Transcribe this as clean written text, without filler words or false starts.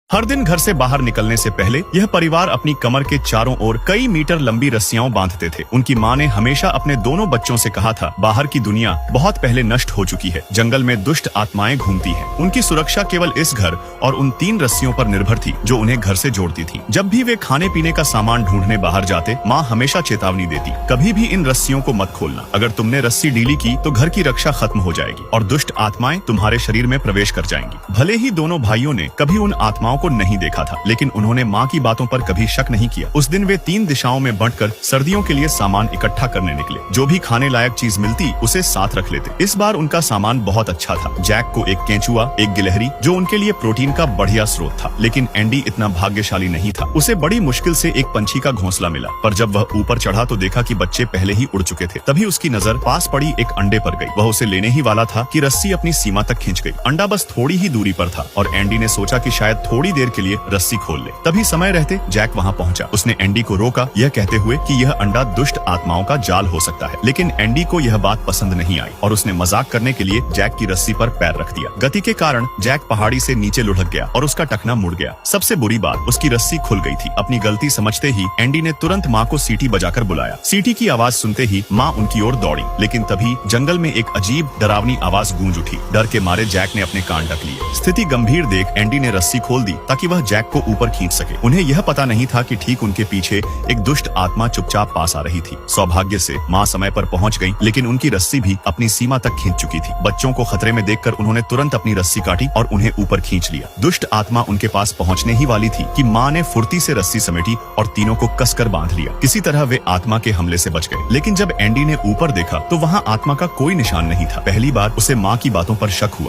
हर दिन घर से बाहर निकलने से पहले यह परिवार अपनी कमर के चारों ओर कई मीटर लंबी रस्सियां बांधते थे। उनकी मां ने हमेशा अपने दोनों बच्चों से कहा था, बाहर की दुनिया बहुत पहले नष्ट हो चुकी है, जंगल में दुष्ट आत्माएं घूमती हैं। उनकी सुरक्षा केवल इस घर और उन 3 रस्सियों पर निर्भर थी जो उन्हें घर से जोड़ती थी। जब भी वे खाने पीने का सामान ढूंढने बाहर जाते, माँ हमेशा चेतावनी देती, कभी भी इन रस्सियों को मत खोलना। अगर तुमने रस्सी ढीली की तो घर की रक्षा खत्म हो जाएगी और दुष्ट आत्माएं तुम्हारे शरीर में प्रवेश कर जाएंगी। भले ही दोनों भाइयों ने कभी उन आत्माओं को नहीं देखा था, लेकिन उन्होंने माँ की बातों पर कभी शक नहीं किया। उस दिन वे 3 दिशाओं में बंटकर सर्दियों के लिए सामान इकट्ठा करने निकले। जो भी खाने लायक चीज मिलती उसे साथ रख लेते। इस बार उनका सामान बहुत अच्छा था। जैक को एक केंचुआ, एक गिलहरी, जो उनके लिए प्रोटीन का बढ़िया स्रोत था। लेकिन एंडी इतना भाग्यशाली नहीं था। उसे बड़ी मुश्किल से एक पंछी का घोंसला मिला, पर जब वह ऊपर चढ़ा तो देखा कि बच्चे पहले ही उड़ चुके थे। तभी उसकी नजर पास पड़ी एक अंडे पर गई। वह उसे लेने ही वाला था कि रस्सी अपनी सीमा तक खींच गई। अंडा बस थोड़ी ही दूरी पर था और एंडी ने सोचा कि शायद थोड़ी देर के लिए रस्सी खोल ले। तभी समय रहते जैक वहां पहुंचा। उसने एंडी को रोका, यह कहते हुए कि यह अंडा दुष्ट आत्माओं का जाल हो सकता है। लेकिन एंडी को यह बात पसंद नहीं आई और उसने मजाक करने के लिए जैक की रस्सी पर पैर रख दिया। गति के कारण जैक पहाड़ी से नीचे लुढ़क गया और उसका टखना मुड़ गया। सबसे बुरी बात, उसकी रस्सी खुल गई थी। अपनी गलती समझते ही एंडी ने तुरंत माँ को सीटी बजाकर बुलाया। सीटी की आवाज सुनते ही माँ उनकी ओर दौड़ी, लेकिन तभी जंगल में एक अजीब डरावनी आवाज गूंज उठी। डर के मारे जैक ने अपने कान ढक लिए। स्थिति गंभीर देख एंडी ने रस्सी खोल दी ताकि वह जैक को ऊपर खींच सके। उन्हें यह पता नहीं था कि ठीक उनके पीछे एक दुष्ट आत्मा चुपचाप पास आ रही थी। सौभाग्य से माँ समय पर पहुंच गई, लेकिन उनकी रस्सी भी अपनी सीमा तक खींच चुकी थी। बच्चों को खतरे में देखकर उन्होंने तुरंत अपनी रस्सी काटी और उन्हें ऊपर खींच लिया। दुष्ट आत्मा उनके पास पहुंचने ही वाली थी कि माँ ने फुर्ती से रस्सी समेटी और तीनों को कसकर बांध लिया। किसी तरह वे आत्मा के हमले से बच गए। लेकिन जब एंडी ने ऊपर देखा तो वहाँ आत्मा का कोई निशान नहीं था। पहली बार उसे माँ की बातों पर शक हुआ।